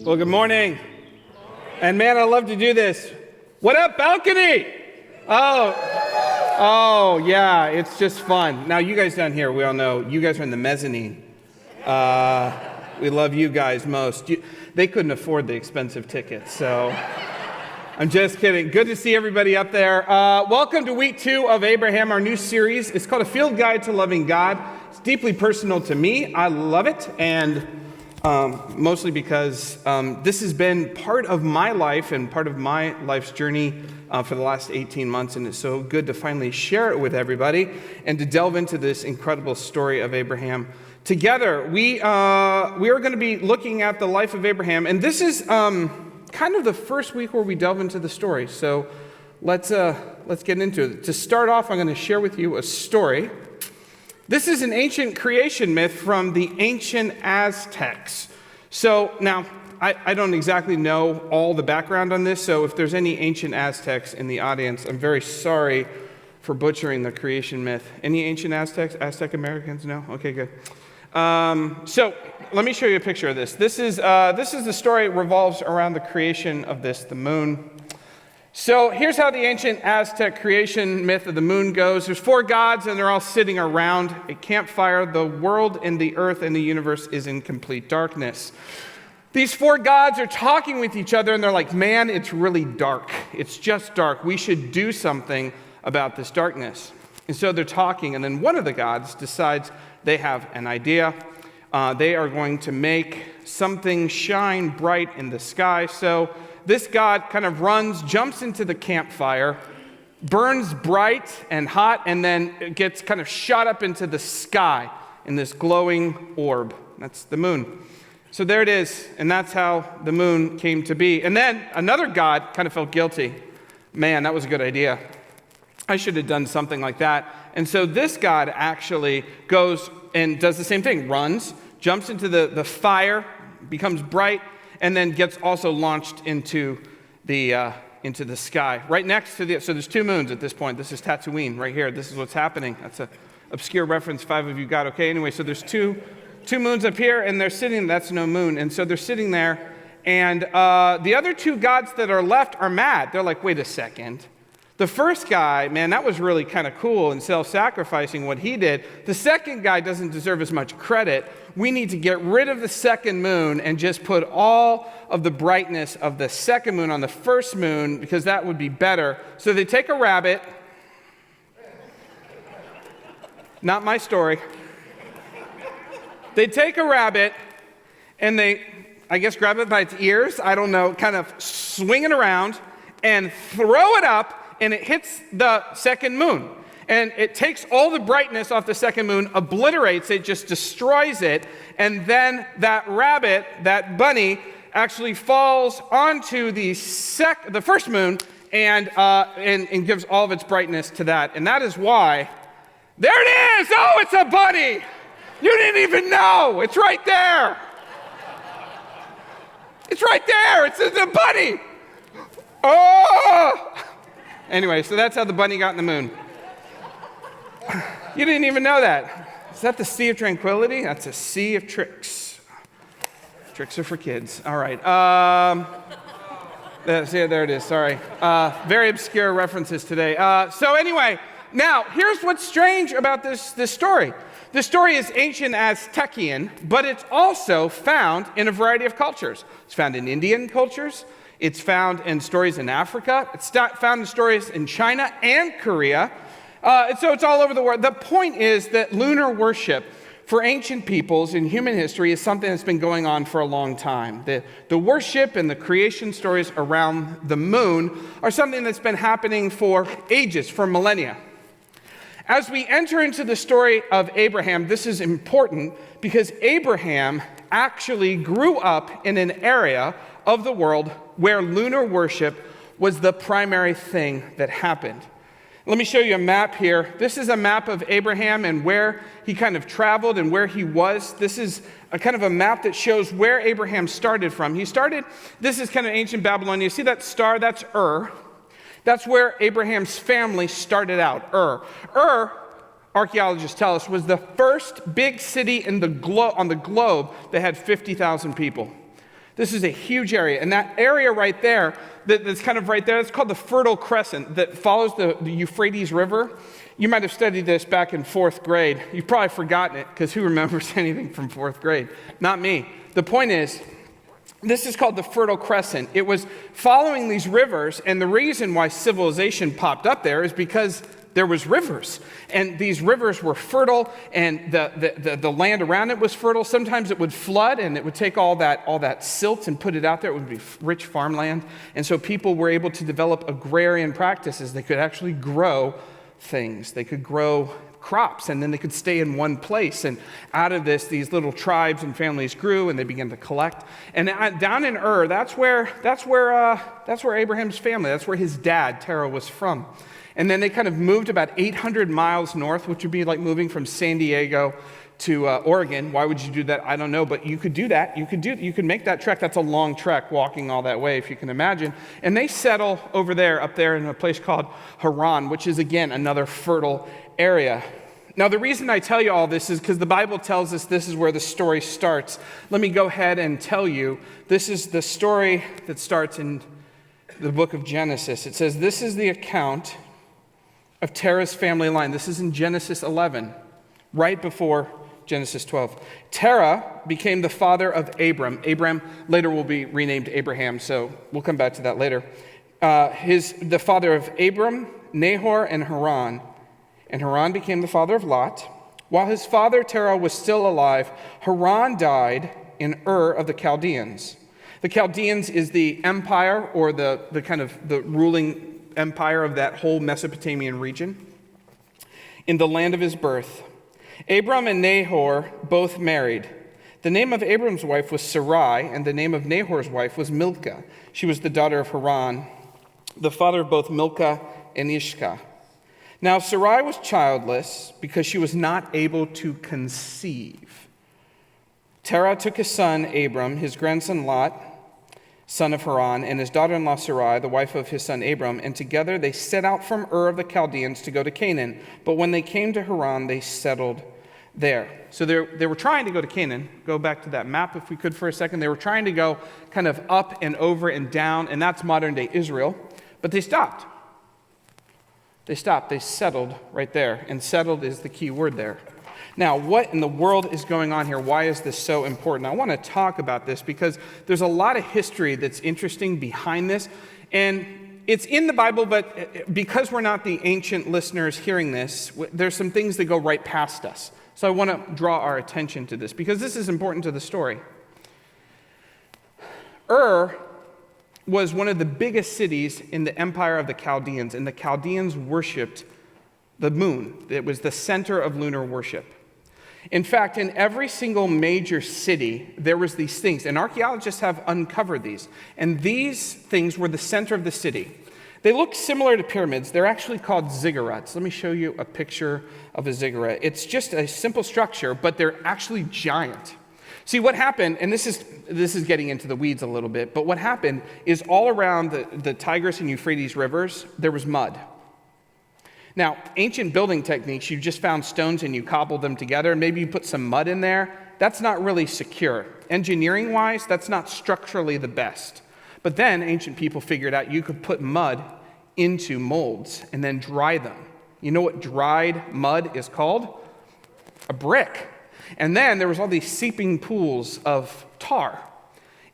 Well, good morning. And man, I love to do this. What up, balcony? Oh, yeah, it's just fun. Now, you guys down here, we all know, you guys are in the mezzanine. We love you guys most. They couldn't afford the expensive tickets, so I'm just kidding. Good to see everybody up there. Welcome to week 2 of Abraham, our new series. It's called A Field Guide to Loving God. It's deeply personal to me. I love it, and mostly because this has been part of my life and part of my life's journey for the last 18 months, and it's so good to finally share it with everybody and to delve into this incredible story of Abraham. Together, we are going to be looking at the life of Abraham, and this is kind of the first week where we delve into the story. So let's get into it. To start off, I'm going to share with you a story. This is an ancient creation myth from the ancient Aztecs. So now, I don't exactly know all the background on this, so if there's any ancient Aztecs in the audience, I'm very sorry for butchering the creation myth. Any ancient Aztecs? Aztec Americans? No? Okay, good. So let me show you a picture of this. This is the story. It revolves around the creation of the moon. So here's how the ancient Aztec creation myth of the moon goes. There's 4 gods, and they're all sitting around a campfire. The world and the earth and the universe is in complete darkness. These 4 gods are talking with each other, and they're like, man, it's really dark. It's just dark. We should do something about this darkness. And so they're talking, and then one of the gods decides they have an idea. They are going to make something shine bright in the sky. So this god kind of jumps into the campfire, burns bright and hot, and then gets kind of shot up into the sky in this glowing orb. That's the moon. So there it is, and that's how the moon came to be. And then another god kind of felt guilty. Man, that was a good idea. I should have done something like that. And so this god actually goes and does the same thing, runs, jumps into the fire, becomes bright, and then gets also launched into the sky. Right next to so there's 2 moons at this point. This is Tatooine right here. This is what's happening. That's an obscure reference 5 of you got. Okay, anyway, so there's two moons up here, and they're sitting, that's no moon. And so they're sitting there, and the other 2 gods that are left are mad. They're like, wait a second. The first guy, man, that was really kind of cool and self-sacrificing what he did. The second guy doesn't deserve as much credit. We need to get rid of the second moon and just put all of the brightness of the second moon on the first moon, because that would be better. So they take a rabbit. Not my story. They take a rabbit and they, I guess, grab it by its ears, I don't know, kind of swing it around and throw it up, and it hits the second moon. And it takes all the brightness off the second moon, obliterates it, just destroys it, and then that rabbit, that bunny, actually falls onto the first moon and gives all of its brightness to that. And that is why, there it is! Oh, it's a bunny! You didn't even know! It's right there! It's right there! It's a bunny! Oh! Anyway, so that's how the bunny got in the moon. You didn't even know that. Is that the Sea of Tranquility? That's a sea of tricks. Tricks are for kids. All right. There it is. Sorry. Very obscure references today. So anyway, now here's what's strange about this story. This story is ancient Aztecian, but it's also found in a variety of cultures. It's found in Indian cultures. It's found in stories in Africa. It's found in stories in China and Korea. And so it's all over the world. The point is that lunar worship for ancient peoples in human history is something that's been going on for a long time. The worship and the creation stories around the moon are something that's been happening for ages, for millennia. As we enter into the story of Abraham, this is important because Abraham actually grew up in an area of the world where lunar worship was the primary thing that happened. Let me show you a map here. This is a map of Abraham and where he kind of traveled and where he was. This is a kind of a map that shows where Abraham started from. This is kind of ancient Babylon. You see that star? That's Ur. That's where Abraham's family started out, Ur. Ur, archaeologists tell us, was the first big city on the globe that had 50,000 people. This is a huge area. And that area right there, that's kind of right there, it's called the Fertile Crescent that follows the Euphrates River. You might have studied this back in 4th grade. You've probably forgotten it, because who remembers anything from 4th grade? Not me. The point is, this is called the Fertile Crescent. It was following these rivers, and the reason why civilization popped up there is because there was rivers, and these rivers were fertile, and the land around it was fertile. Sometimes it would flood, and it would take all that silt and put it out there. It would be rich farmland, and so people were able to develop agrarian practices. They could actually grow things. They could grow crops, and then they could stay in one place. And out of this, these little tribes and families grew, and they began to collect. And down in Ur, that's where Abraham's family, that's where his dad Terah was from. And then they kind of moved about 800 miles north, which would be like moving from San Diego to Oregon. Why would you do that? I don't know, but you could do that. You could make that trek. That's a long trek, walking all that way, if you can imagine. And they settle over there, up there in a place called Haran, which is, again, another fertile area. Now, the reason I tell you all this is because the Bible tells us this is where the story starts. Let me go ahead and tell you, this is the story that starts in the book of Genesis. It says, this is the account of Terah's family line. This is in Genesis 11, right before Genesis 12. Terah became the father of Abram. Abram later will be renamed Abraham, so we'll come back to that later. The father of Abram, Nahor, and Haran. And Haran became the father of Lot. While his father Terah was still alive, Haran died in Ur of the Chaldeans. The Chaldeans is the empire, or the kind of the ruling empire of that whole Mesopotamian region, in the land of his birth. Abram and Nahor both married. The name of Abram's wife was Sarai, and the name of Nahor's wife was Milcah. She was the daughter of Haran, the father of both Milcah and Ishkah. Now Sarai was childless because she was not able to conceive. Terah took his son Abram, his grandson Lot, son of Haran, and his daughter-in-law Sarai, the wife of his son Abram, and together they set out from Ur of the Chaldeans to go to Canaan. But when they came to Haran, they settled there. So they were trying to go to Canaan. Go back to that map if we could for a second. They were trying to go kind of up and over and down, and that's modern-day Israel. But they stopped. They settled right there, and settled is the key word there. Now, what in the world is going on here? Why is this so important? I want to talk about this because there's a lot of history that's interesting behind this. And it's in the Bible, but because we're not the ancient listeners hearing this, there's some things that go right past us. So I want to draw our attention to this because this is important to the story. Ur was one of the biggest cities in the empire of the Chaldeans, and the Chaldeans worshipped the moon. It was the center of lunar worship. In fact, in every single major city, there was these things, and archaeologists have uncovered these. And these things were the center of the city. They look similar to pyramids. They're actually called ziggurats. Let me show you a picture of a ziggurat. It's just a simple structure, but they're actually giant. See, what happened, and this is getting into the weeds a little bit, but what happened is all around the Tigris and Euphrates rivers, there was mud. Now, ancient building techniques, you just found stones and you cobbled them together, and maybe you put some mud in there. That's not really secure. Engineering-wise, that's not structurally the best. But then ancient people figured out you could put mud into molds and then dry them. You know what dried mud is called? A brick. And then there was all these seeping pools of tar.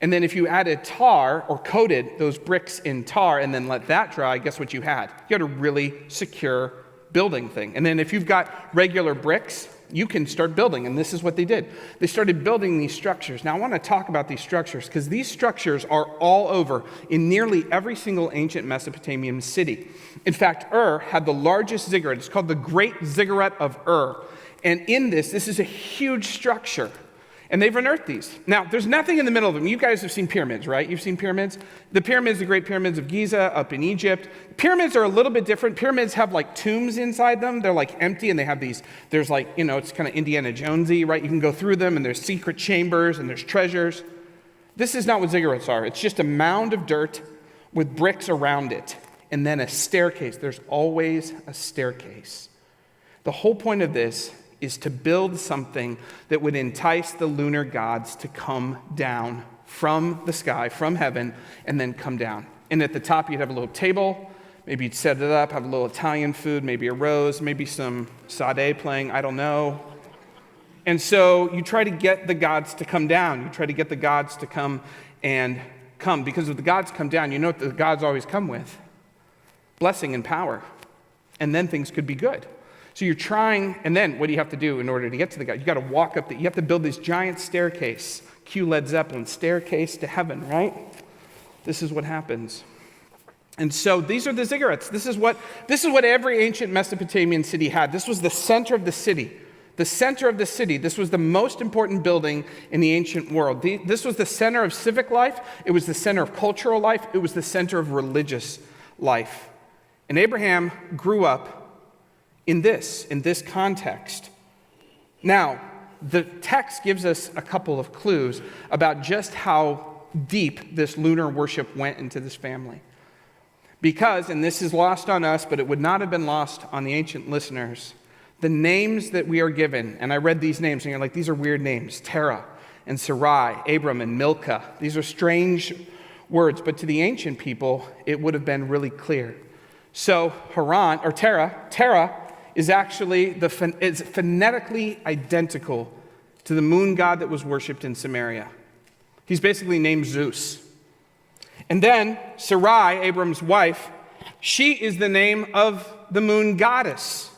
And then if you added tar or coated those bricks in tar and then let that dry, guess what you had? You had a really secure building thing. And then if you've got regular bricks, you can start building. And this is what they did. They started building these structures. Now I want to talk about these structures because these structures are all over in nearly every single ancient Mesopotamian city. In fact, Ur had the largest ziggurat. It's called the Great Ziggurat of Ur. And in this is a huge structure. And they've unearthed these. Now, there's nothing in the middle of them. You guys have seen pyramids, right? You've seen pyramids? The pyramids, the Great Pyramids of Giza up in Egypt. Pyramids are a little bit different. Pyramids have like tombs inside them. They're like empty and they have these, there's like, it's kind of Indiana Jonesy, right? You can go through them and there's secret chambers and there's treasures. This is not what ziggurats are. It's just a mound of dirt with bricks around it and then a staircase. There's always a staircase. The whole point of this is to build something that would entice the lunar gods to come down from the sky, from heaven, and then come down. And at the top, you'd have a little table. Maybe you'd set it up, have a little Italian food, maybe a rose, maybe some Sade playing, I don't know. And so you try to get the gods to come down. You try to get the gods to come and come. Because if the gods come down, you know what the gods always come with? Blessing and power. And then things could be good. So you're trying, and then what do you have to do in order to get to the God? You got to walk up, you have to build this giant staircase. Cue Led Zeppelin, staircase to heaven, right? This is what happens. And so these are the ziggurats. This is what every ancient Mesopotamian city had. This was the center of the city. The center of the city. This was the most important building in the ancient world. This was the center of civic life. It was the center of cultural life. It was the center of religious life. And Abraham grew up in this context. Now, the text gives us a couple of clues about just how deep this lunar worship went into this family. Because, and this is lost on us, but it would not have been lost on the ancient listeners, the names that we are given, and I read these names, and you're like, these are weird names, Terah and Sarai, Abram and Milcah. These are strange words, but to the ancient people, it would have been really clear. So Haran, or Terah is actually is phonetically identical to the moon god that was worshipped in Samaria. He's basically named Zeus. And then Sarai, Abram's wife, she is the name of the moon goddess.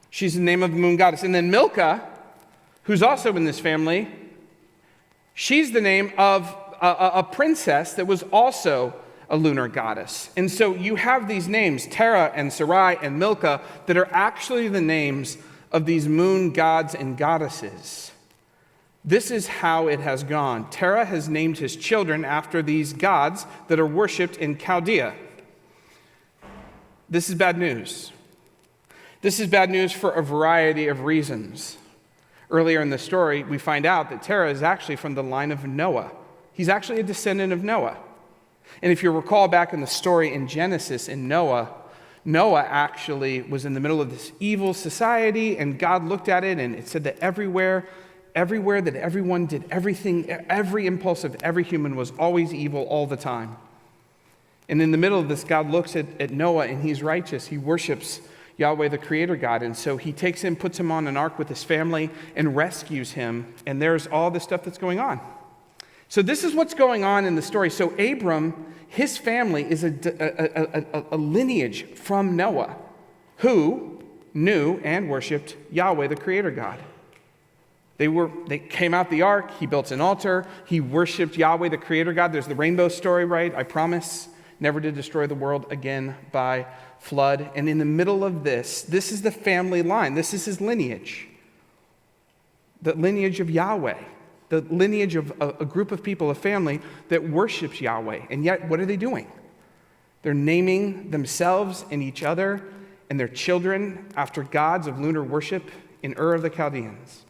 She's the name of the moon goddess. And then Milcah, who's also in this family, she's the name of a princess that was also a lunar goddess. And so you have these names, Terah and Sarai and Milcah, that are actually the names of these moon gods and goddesses. This is how it has gone. Terah has named his children after these gods that are worshipped in Chaldea. This is bad news. This is bad news for a variety of reasons. Earlier in the story, we find out that Terah is actually from the line of Noah. He's actually a descendant of Noah. And if you recall back in the story in Genesis, in Noah actually was in the middle of this evil society, and God looked at it, and it said that everywhere that everyone did everything, every impulse of every human was always evil all the time. And in the middle of this, God looks at Noah, and he's righteous. He worships Yahweh, the Creator God. And so he takes him, puts him on an ark with his family, and rescues him. And there's all this stuff that's going on. So this is what's going on in the story. So Abram, his family is a lineage from Noah, who knew and worshipped Yahweh, the Creator God. They came out the ark, he built an altar, he worshipped Yahweh, the Creator God. There's the rainbow story, right? I promise, never to destroy the world again by flood. And in the middle of this is the family line. This is his lineage. The lineage of Yahweh. The lineage of a group of people, a family that worships Yahweh. And yet, what are they doing? They're naming themselves and each other and their children after gods of lunar worship in Ur of the Chaldeans.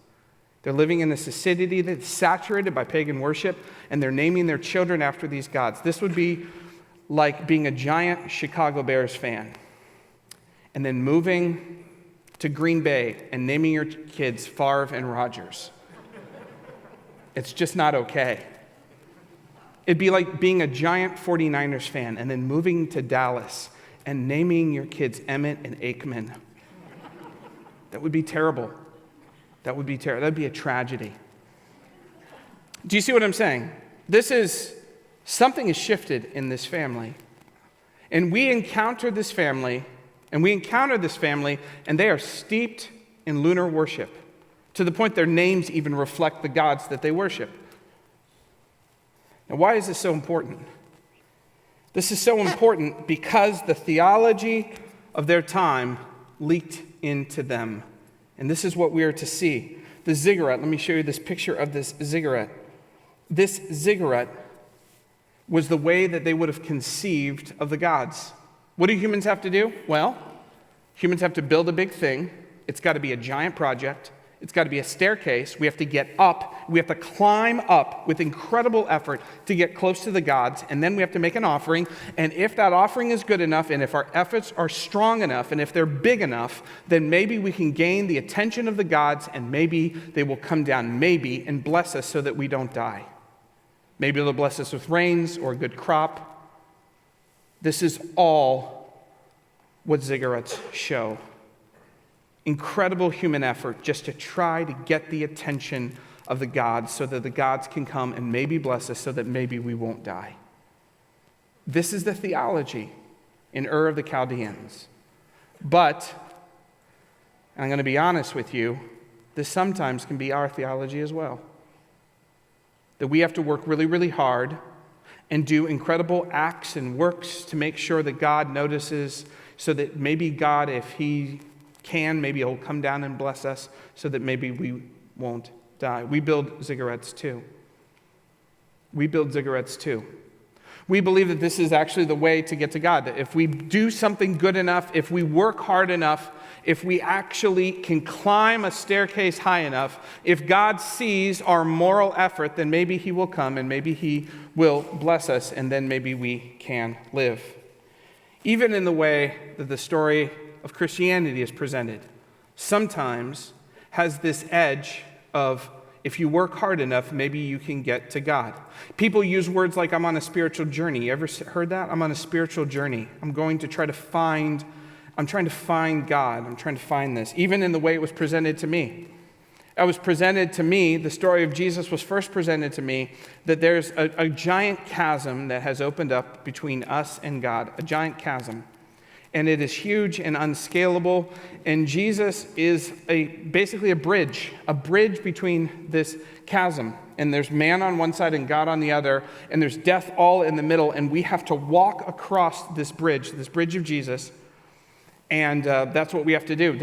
They're living in this acidity that's saturated by pagan worship, and they're naming their children after these gods. This would be like being a giant Chicago Bears fan and then moving to Green Bay and naming your kids Favre and Rodgers. It's just not okay. It'd be like being a giant 49ers fan and then moving to Dallas and naming your kids Emmett and Aikman. That would be terrible. That would be terrible. That would be a tragedy. Do you see what I'm saying? Something has shifted in this family. And we encounter this family, and they are steeped in lunar worship, to the point their names even reflect the gods that they worship. Now, why is this so important? This is so important because the theology of their time leaked into them. And this is what we are to see. The ziggurat, let me show you this picture of this ziggurat. This ziggurat was the way that they would have conceived of the gods. What do humans have to do? Well, humans have to build a big thing. It's got to be a giant project. It's got to be a staircase. We have to get up. We have to climb up with incredible effort to get close to the gods. And then we have to make an offering. And if that offering is good enough, and if our efforts are strong enough, and if they're big enough, then maybe we can gain the attention of the gods, and maybe they will come down, maybe, and bless us so that we don't die. Maybe it'll bless us with rains or a good crop. This is all what ziggurats show. Incredible human effort just to try to get the attention of the gods so that the gods can come and maybe bless us so that maybe we won't die. This is the theology in Ur of the Chaldeans. But, and I'm going to be honest with you, this sometimes can be our theology as well. That we have to work really, really hard and do incredible acts and works to make sure that God notices, so that maybe God, if he can, maybe he'll come down and bless us so that maybe we won't die. We build ziggurats too. We believe that this is actually the way to get to God. That if we do something good enough, if we work hard enough, if we actually can climb a staircase high enough, if God sees our moral effort, then maybe he will come and maybe he will bless us, and then maybe we can live. Even in the way that the story of Christianity is presented, sometimes has this edge of, if you work hard enough, maybe you can get to God. People use words like, I'm on a spiritual journey. You ever heard that? I'm on a spiritual journey. I'm trying to find God. I'm trying to find this. Even in the way it was presented to me. The story of Jesus was first presented to me, that there's a giant chasm that has opened up between us and God. A giant chasm. And it is huge and unscalable. And Jesus is basically a bridge between this chasm. And there's man on one side and God on the other. And there's death all in the middle. And we have to walk across this bridge of Jesus. And that's what we have to do.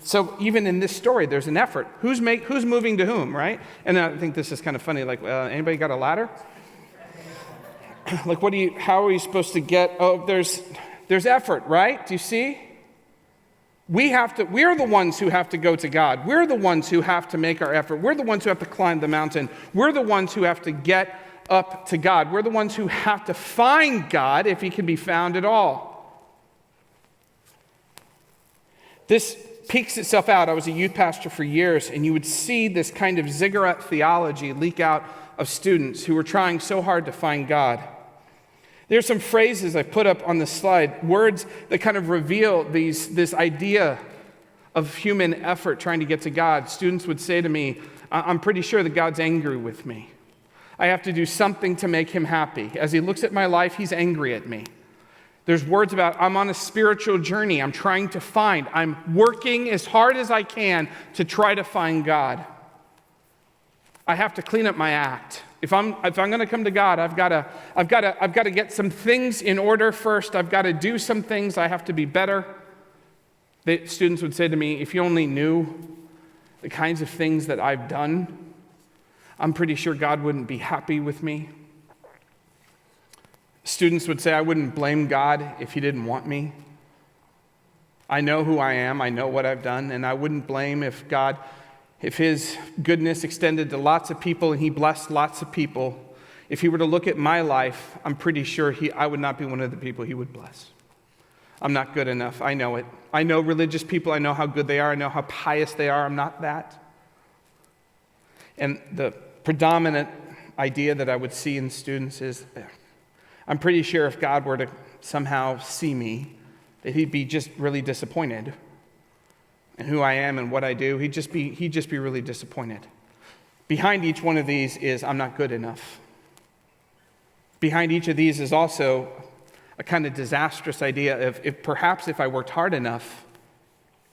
So even in this story, there's an effort. Who's moving to whom, right? And I think this is kind of funny. Like, anybody got a ladder? Like, how are we supposed to get? Oh, there's effort, right? Do you see? We're the ones who have to go to God. We're the ones who have to make our effort. We're the ones who have to climb the mountain. We're the ones who have to get up to God. We're the ones who have to find God if he can be found at all. This peeks itself out. I was a youth pastor for years, and you would see this kind of ziggurat theology leak out of students who were trying so hard to find God. There's some phrases I put up on the slide, words that kind of reveal this idea of human effort trying to get to God. Students would say to me, I'm pretty sure that God's angry with me. I have to do something to make him happy. As he looks at my life, he's angry at me. There's words about, I'm on a spiritual journey. I'm working as hard as I can to try to find God. I have to clean up my act. If I'm going to come to God, I've got to get some things in order first. I've got to do some things. I have to be better. The students would say to me, if you only knew the kinds of things that I've done, I'm pretty sure God wouldn't be happy with me. Students would say, I wouldn't blame God if he didn't want me. I know who I am. I know what I've done. And I wouldn't blame if his goodness extended to lots of people and he blessed lots of people. If he were to look at my life, I'm pretty sure I would not be one of the people he would bless. I'm not good enough. I know it. I know religious people. I know how good they are. I know how pious they are. I'm not that. And the predominant idea that I would see in students is, I'm pretty sure if God were to somehow see me, that he'd be just really disappointed in who I am and what I do. He'd just be really disappointed. Behind each one of these is, I'm not good enough. Behind each of these is also a kind of disastrous idea of, if I worked hard enough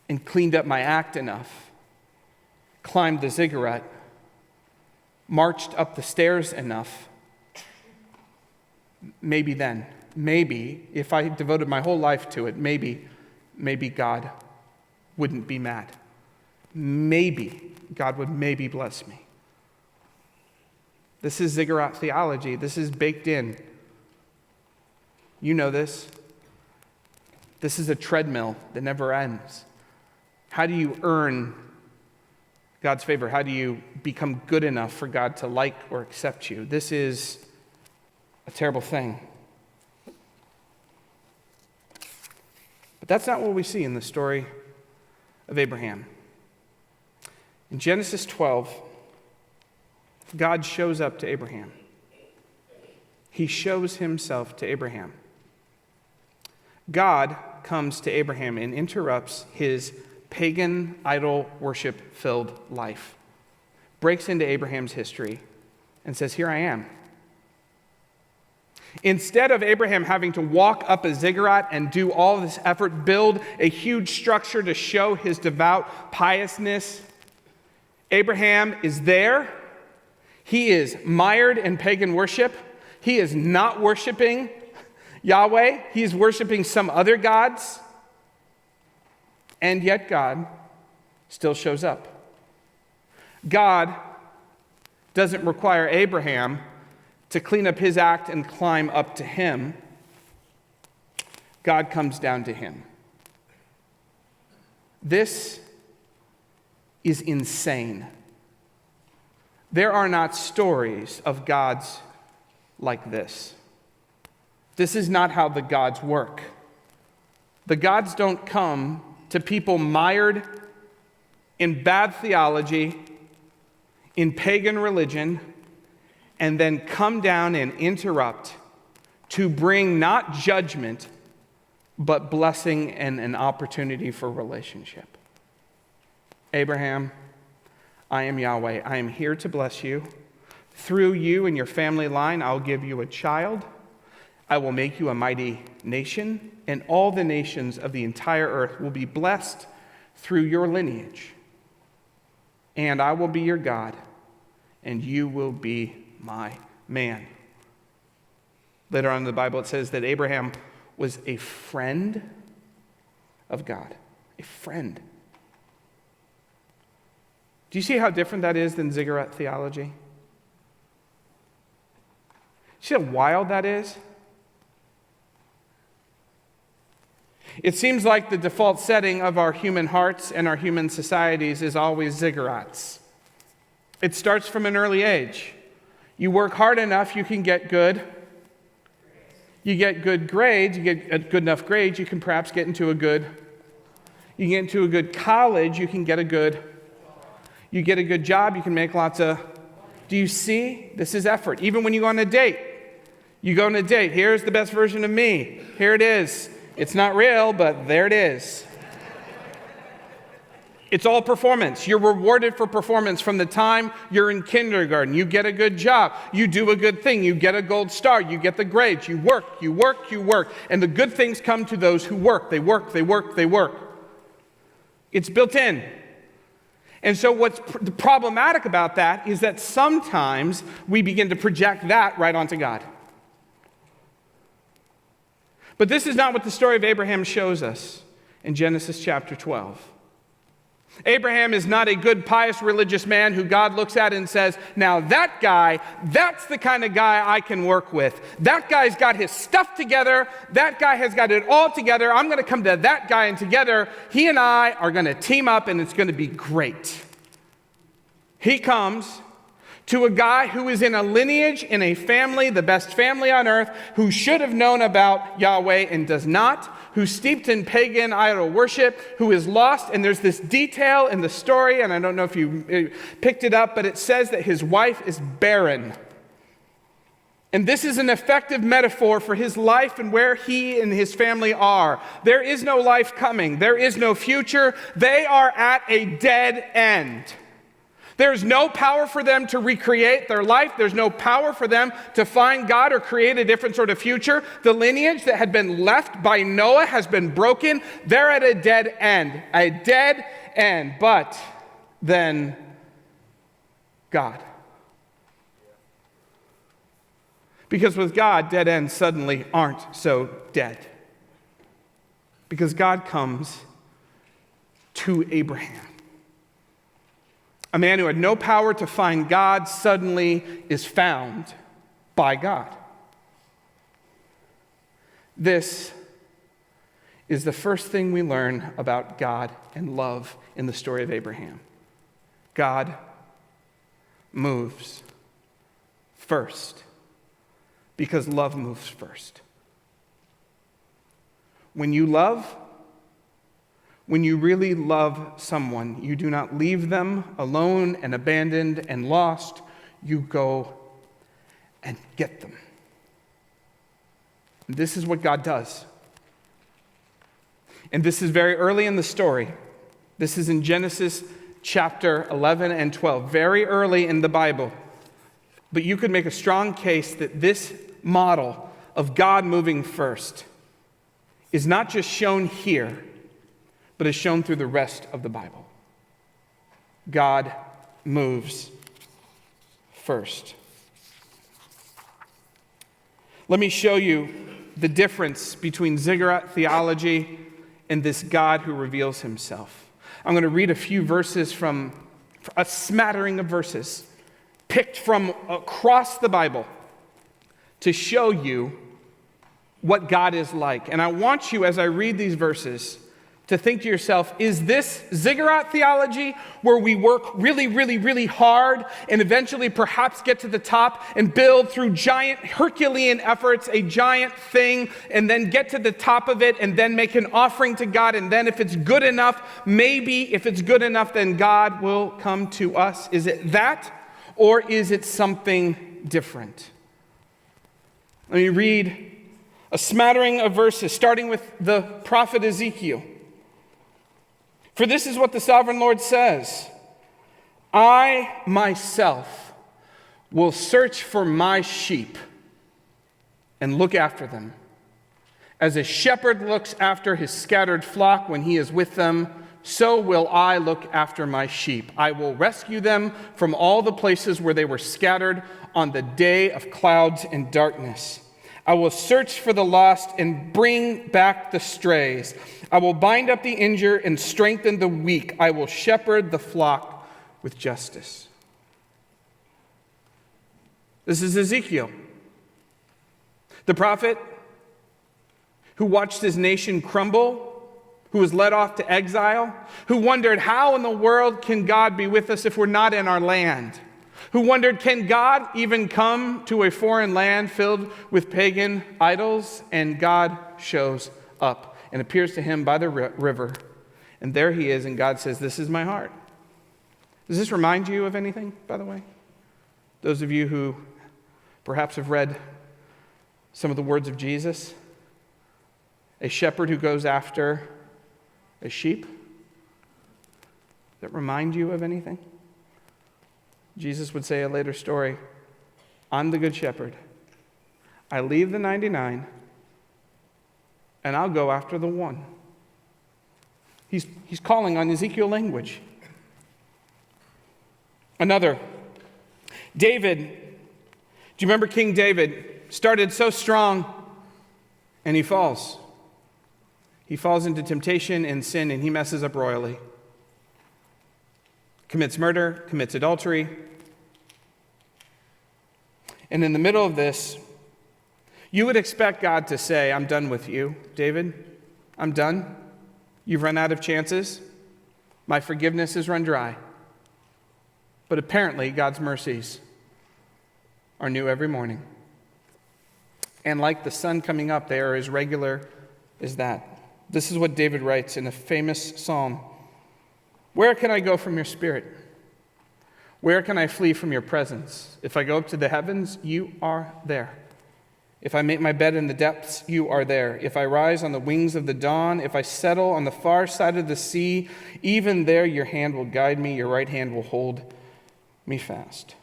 and cleaned up my act enough, climbed the ziggurat, marched up the stairs enough, maybe if I devoted my whole life to it, maybe God wouldn't be mad. Maybe God would bless me. This is ziggurat theology. This is baked in. You know this. This is a treadmill that never ends. How do you earn God's favor? How do you become good enough for God to like or accept you? This is a terrible thing. But that's not what we see in the story of Abraham. In Genesis 12, God shows up to Abraham. he shows himself to Abraham. God comes to Abraham and interrupts his pagan, idol worship-filled life, breaks into Abraham's history, and says, "Here I am." Instead of Abraham having to walk up a ziggurat and do all this effort, build a huge structure to show his devout piousness, Abraham is there. He is mired in pagan worship. He is not worshiping Yahweh. He is worshiping some other gods. And yet God still shows up. God doesn't require Abraham to clean up his act and climb up to him. God comes down to him. This is insane. There are not stories of gods like this. This is not how the gods work. The gods don't come to people mired in bad theology, in pagan religion, and then come down and interrupt to bring not judgment, but blessing and an opportunity for relationship. Abraham, I am Yahweh. I am here to bless you. Through you and your family line, I'll give you a child. I will make you a mighty nation, and all the nations of the entire earth will be blessed through your lineage. And I will be your God, and you will be my man. Later on in the Bible, it says that Abraham was a friend of God. A friend. Do you see how different that is than ziggurat theology? See how wild that is? It seems like the default setting of our human hearts and our human societies is always ziggurats. It starts from an early age. You work hard enough, you can get good. You get good grades, you get a good enough grades, you can perhaps get into a good college, you can get a good, you get a good job, you can make lots of, do you see? This is effort. Even when you go on a date, here's the best version of me, here it is. It's not real, but there it is. It's all performance. You're rewarded for performance from the time you're in kindergarten. You get a good job. You do a good thing. You get a gold star. You get the grades. You work. And the good things come to those who work. They work. It's built in. And so what's problematic about that is that sometimes we begin to project that right onto God. But this is not what the story of Abraham shows us in Genesis chapter 12. Abraham is not a good, pious, religious man who God looks at and says, now that guy, that's the kind of guy I can work with. That guy's got his stuff together. That guy has got it all together. I'm going to come to that guy, and together he and I are going to team up, and it's going to be great. He comes to a guy who is in a lineage, in a family, the best family on earth, who should have known about Yahweh and does not, who's steeped in pagan idol worship, who is lost. And there's this detail in the story, and I don't know if you picked it up, but it says that his wife is barren. And this is an effective metaphor for his life and where he and his family are. There is no life coming. There is no future. They are at a dead end. There's no power for them to recreate their life. There's no power for them to find God or create a different sort of future. The lineage that had been left by Noah has been broken. They're at a dead end. But then God. Because with God, dead ends suddenly aren't so dead. Because God comes to Abraham. A man who had no power to find God suddenly is found by God. This is the first thing we learn about God and love in the story of Abraham. God moves first because love moves first. When you love, when you really love someone, you do not leave them alone and abandoned and lost. You go and get them. This is what God does. And this is very early in the story. This is in Genesis chapter 11 and 12, very early in the Bible. But you could make a strong case that this model of God moving first is not just shown here, but is shown through the rest of the Bible. God moves first. Let me show you the difference between ziggurat theology and this God who reveals himself. I'm going to read a few verses from a smattering of verses picked from across the Bible to show you what God is like. And I want you, as I read these verses, to think to yourself, is this ziggurat theology where we work really, really, really hard and eventually perhaps get to the top and build through giant Herculean efforts a giant thing and then get to the top of it and then make an offering to God, and then if it's good enough, maybe if it's good enough, then God will come to us? Is it that, or is it something different? Let me read a smattering of verses, starting with the prophet Ezekiel. For this is what the sovereign Lord says: I myself will search for my sheep and look after them. As a shepherd looks after his scattered flock when he is with them, so will I look after my sheep. I will rescue them from all the places where they were scattered on the day of clouds and darkness. I will search for the lost and bring back the strays. I will bind up the injured and strengthen the weak. I will shepherd the flock with justice. This is Ezekiel, the prophet who watched his nation crumble, who was led off to exile, who wondered, how in the world can God be with us if we're not in our land? Who wondered, can God even come to a foreign land filled with pagan idols? And God shows up and appears to him by the river. And there he is, and God says, this is my heart. Does this remind you of anything, by the way? Those of you who perhaps have read some of the words of Jesus, a shepherd who goes after a sheep. Does that remind you of anything? Jesus would say a later story, I'm the good shepherd. I leave the 99 and I'll go after the one. He's calling on Ezekiel language. Another, David. Do you remember King David? Started so strong and he falls. He falls into temptation and sin and he messes up royally. Commits murder, commits adultery. And in the middle of this, you would expect God to say, I'm done with you, David. I'm done. You've run out of chances. My forgiveness has run dry. But apparently, God's mercies are new every morning. And like the sun coming up, they are as regular as that. This is what David writes in a famous psalm. Where can I go from your spirit? Where can I flee from your presence? If I go up to the heavens, you are there. If I make my bed in the depths, you are there. If I rise on the wings of the dawn, if I settle on the far side of the sea, even there your hand will guide me, your right hand will hold me fast.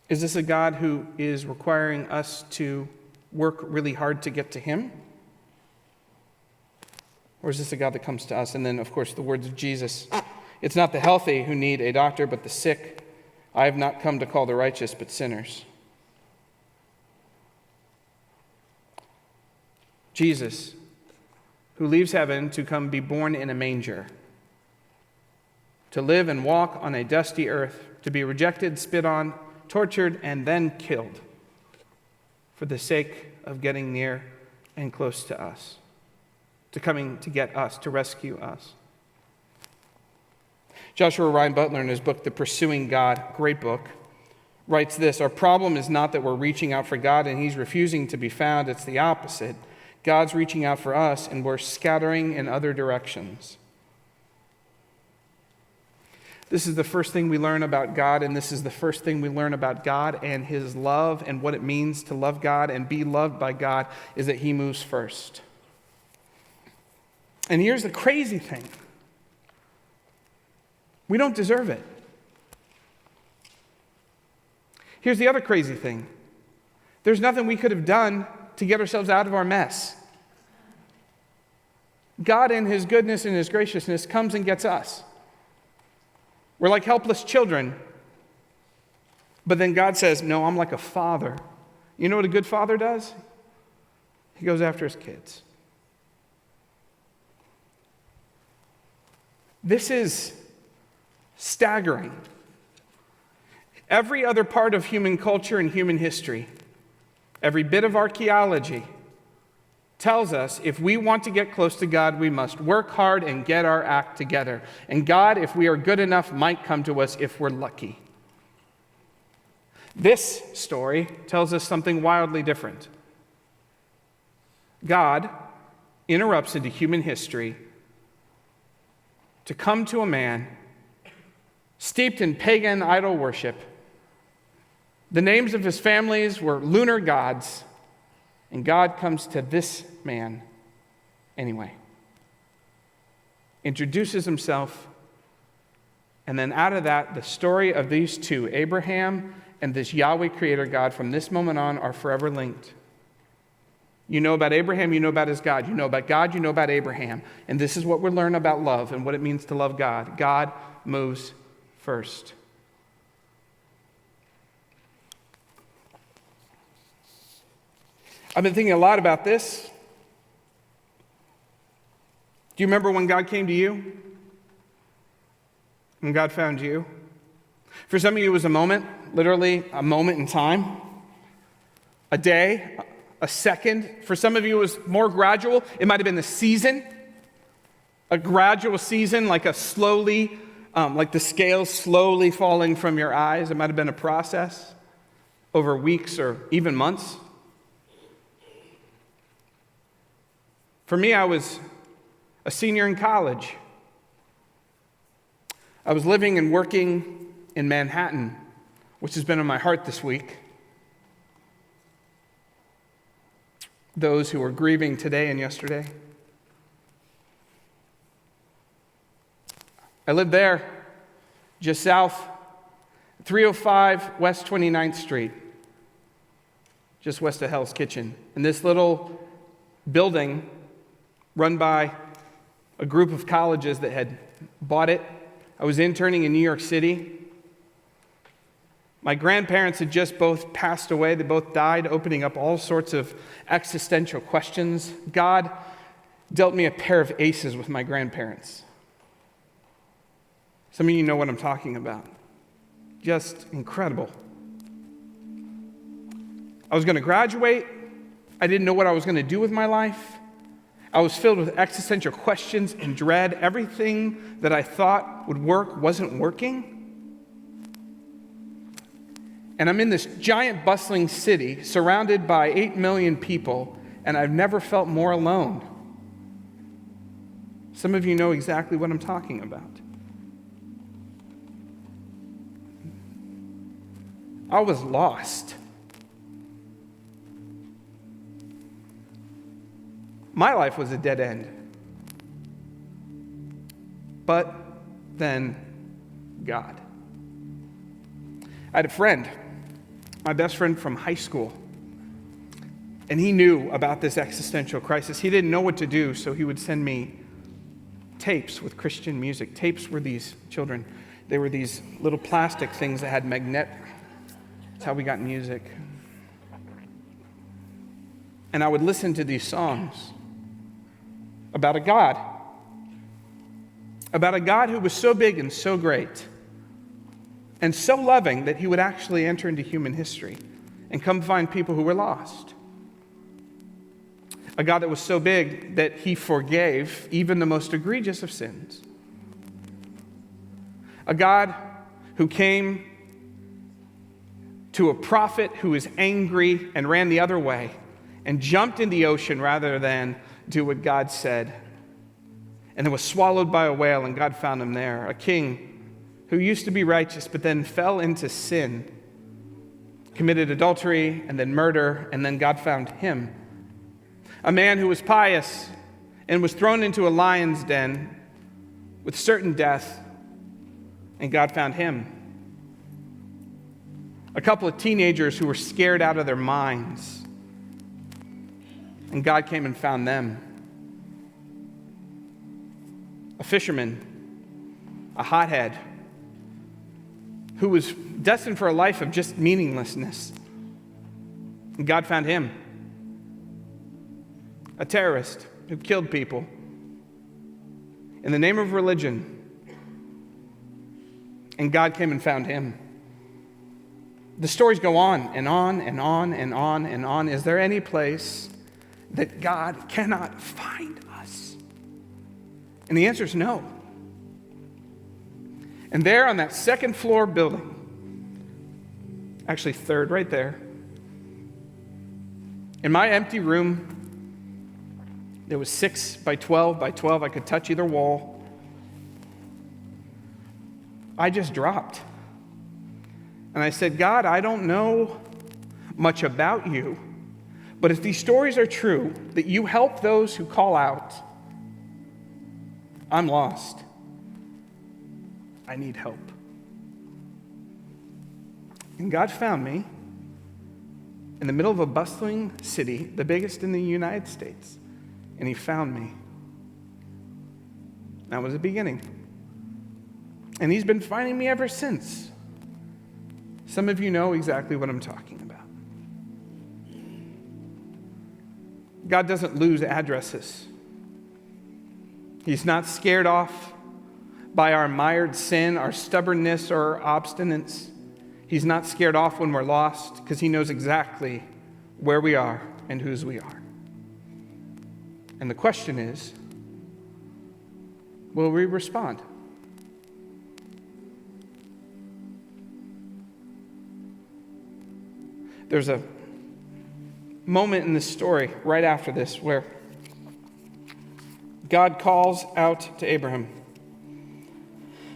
Is this a God who is requiring us to work really hard to get to him? Or is this a God that comes to us? And then, of course, the words of Jesus. It's not the healthy who need a doctor, but the sick. I have not come to call the righteous, but sinners. Jesus, who leaves heaven to come be born in a manger, to live and walk on a dusty earth, to be rejected, spit on, tortured, and then killed for the sake of getting near and close to us, to coming to get us, to rescue us. Joshua Ryan Butler, in his book, The Pursuing God, great book, writes this: our problem is not that we're reaching out for God and he's refusing to be found. It's the opposite. God's reaching out for us and we're scattering in other directions. This is the first thing we learn about God, and this is the first thing we learn about God and his love and what it means to love God and be loved by God is that he moves first. And here's the crazy thing. We don't deserve it. Here's the other crazy thing. There's nothing we could have done to get ourselves out of our mess. God in his goodness and his graciousness comes and gets us. We're like helpless children. But then God says, no, I'm like a father. You know what a good father does? He goes after his kids. This is staggering. Every other part of human culture and human history, every bit of archaeology tells us if we want to get close to God, we must work hard and get our act together. And God, if we are good enough, might come to us if we're lucky. This story tells us something wildly different. God interrupts into human history to come to a man steeped in pagan idol worship. The names of his families were lunar gods, and God comes to this man anyway. Introduces himself, and then out of that, the story of these two, Abraham and this Yahweh creator God, from this moment on are forever linked. You know about Abraham, you know about his God. You know about God, you know about Abraham. And this is what we learn about love and what it means to love God. God moves first. I've been thinking a lot about this. Do you remember when God came to you? When God found you? For some of you, it was a moment, literally a moment in time, a day, a second. For some of you, it was more gradual. It might have been a season, a gradual season, like a slowly, like the scales slowly falling from your eyes. It might have been a process over weeks or even months. For me, I was a senior in college. I was living and working in Manhattan, which has been on my heart this week. Those who are grieving today and yesterday. I lived there, just south, 305 West 29th Street, just west of Hell's Kitchen. In this little building run by a group of colleges that had bought it. I was interning in New York City. My grandparents had just both passed away. They both died, opening up all sorts of existential questions. God dealt me a pair of aces with my grandparents. Some of you know what I'm talking about. Just incredible. I was going to graduate. I didn't know what I was going to do with my life. I was filled with existential questions and dread. Everything that I thought would work wasn't working. And I'm in this giant bustling city surrounded by 8 million people, and I've never felt more alone. Some of you know exactly what I'm talking about. I was lost. My life was a dead end. But then God. I had a friend, my best friend from high school, and he knew about this existential crisis. He didn't know what to do, so he would send me tapes with Christian music. Tapes were these children. They were these little plastic things that had magnet. That's how we got music. And I would listen to these songs about a God who was so big and so great and so loving that he would actually enter into human history and come find people who were lost. A God that was so big that he forgave even the most egregious of sins. A God who came to a prophet who was angry and ran the other way and jumped in the ocean rather than do what God said, and then was swallowed by a whale, and God found him there. A king who used to be righteous but then fell into sin, committed adultery and then murder, and then God found him. A man who was pious and was thrown into a lion's den with certain death, and God found him. A couple of teenagers who were scared out of their minds, and God came and found them. A fisherman, a hothead, who was destined for a life of just meaninglessness, and God found him. A terrorist who killed people in the name of religion, and God came and found him. The stories go on and on and on and on and on. Is there any place that God cannot find us? And the answer is no. And there on that second floor building, actually third right there, in my empty room, there was 6 by 12 by 12. I could touch either wall. I just dropped. And I said, God, I don't know much about you, but if these stories are true, that you help those who call out, I'm lost. I need help. And God found me in the middle of a bustling city, the biggest in the United States, and he found me. That was the beginning. And he's been finding me ever since. Some of you know exactly what I'm talking about. God doesn't lose addresses. He's not scared off by our mired sin, our stubbornness, or our obstinance. He's not scared off when we're lost because he knows exactly where we are and whose we are. And the question is, will we respond? There's a moment in this story right after this where God calls out to Abraham.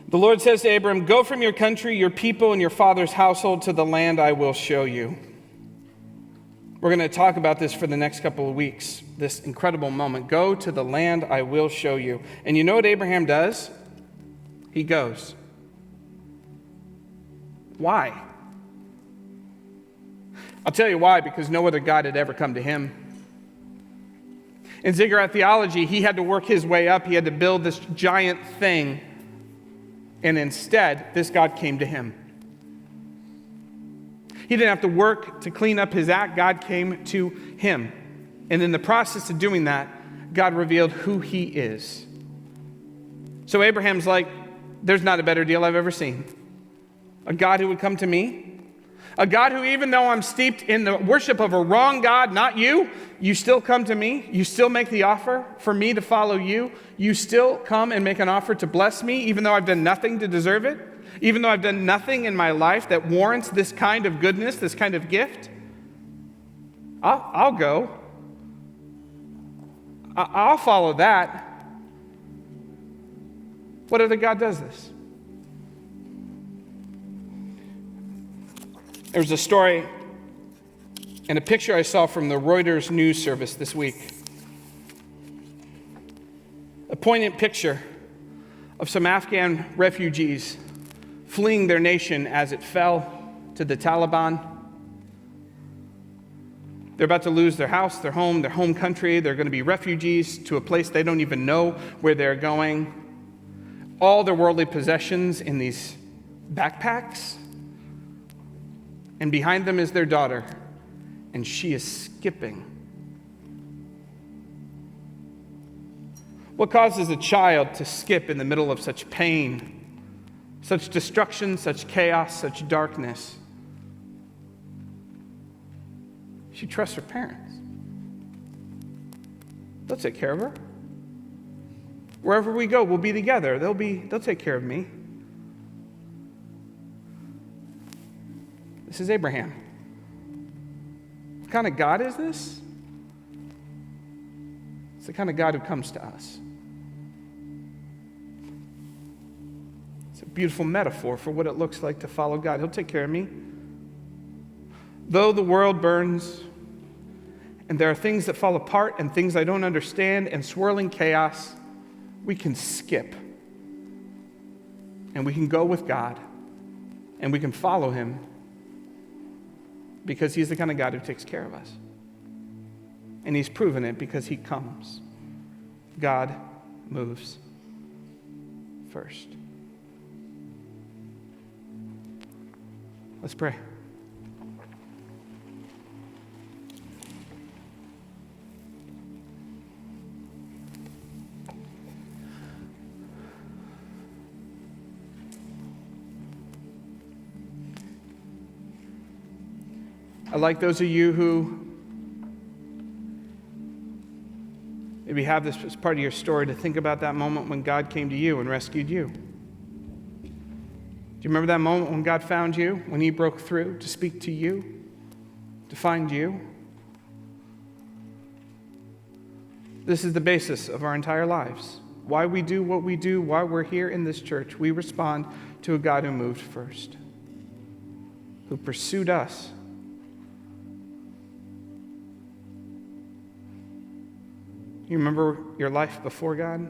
The Lord says to Abraham, "Go from your country, your people, and your father's household to the land I will show you." We're going to talk about this for the next couple of weeks, this incredible moment. Go to the land I will show you. And you know what Abraham does? He goes. Why? I'll tell you why, because no other God had ever come to him. In Ziggurat theology, he had to work his way up. He had to build this giant thing. And instead, this God came to him. He didn't have to work to clean up his act. God came to him. And in the process of doing that, God revealed who he is. So Abraham's like, there's not a better deal I've ever seen. A God who would come to me. A God who, even though I'm steeped in the worship of a wrong God, not you, you still come to me. You still make the offer for me to follow you. You still come and make an offer to bless me, even though I've done nothing to deserve it. Even though I've done nothing in my life that warrants this kind of goodness, this kind of gift. I'll go. I'll follow that. What other God does this? There's a story and a picture I saw from the Reuters news service this week. A poignant picture of some Afghan refugees fleeing their nation as it fell to the Taliban. They're about to lose their house, their home country. They're going to be refugees to a place they don't even know where they're going. All their worldly possessions in these backpacks. And behind them is their daughter, and she is skipping. What causes a child to skip in the middle of such pain, such destruction, such chaos, such darkness? She trusts her parents. They'll take care of her. Wherever we go, we'll be together. They'll take care of me. This is Abraham. What kind of God is this? It's the kind of God who comes to us. So beautiful metaphor for what it looks like to follow God. He'll take care of me. Though the world burns, and there are things that fall apart and things I don't understand and swirling chaos, we can skip. And we can go with God. And we can follow him because he's the kind of God who takes care of us. And he's proven it because he comes. God moves first. Let's pray. I like those of you who maybe have this as part of your story to think about that moment when God came to you and rescued you. Do you remember that moment when God found you, when he broke through to speak to you, to find you? This is the basis of our entire lives. Why we do what we do, why we're here in this church. We respond to a God who moved first, who pursued us. You remember your life before God?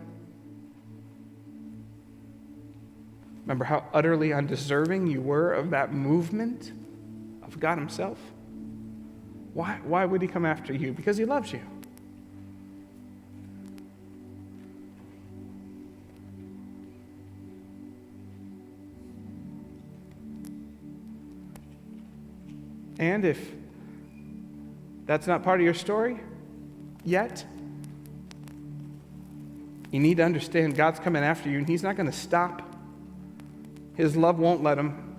Remember how utterly undeserving you were of that movement of God himself? Why would he come after you? Because he loves you. And if that's not part of your story yet, you need to understand God's coming after you, and he's not going to stop. His love won't let him.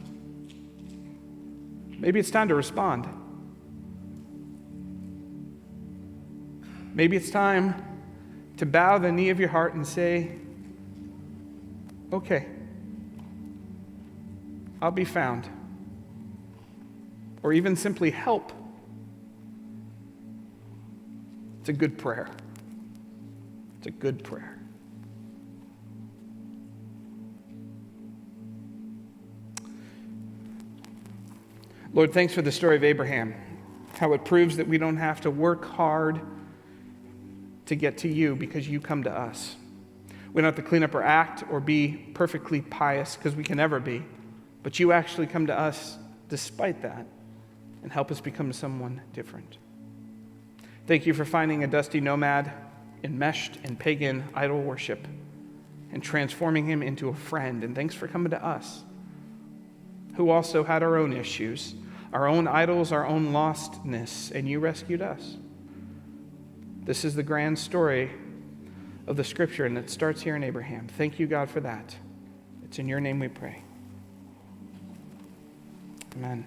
Maybe it's time to respond. Maybe it's time to bow the knee of your heart and say, okay, I'll be found. Or even simply help. It's a good prayer. It's a good prayer. Lord, thanks for the story of Abraham, how it proves that we don't have to work hard to get to you because you come to us. We don't have to clean up our act or be perfectly pious because we can never be, but you actually come to us despite that and help us become someone different. Thank you for finding a dusty nomad enmeshed in pagan idol worship and transforming him into a friend. And thanks for coming to us, who also had our own issues, our own idols, our own lostness, and you rescued us. This is the grand story of the scripture, and it starts here in Abraham. Thank you, God, for that. It's in your name we pray. Amen.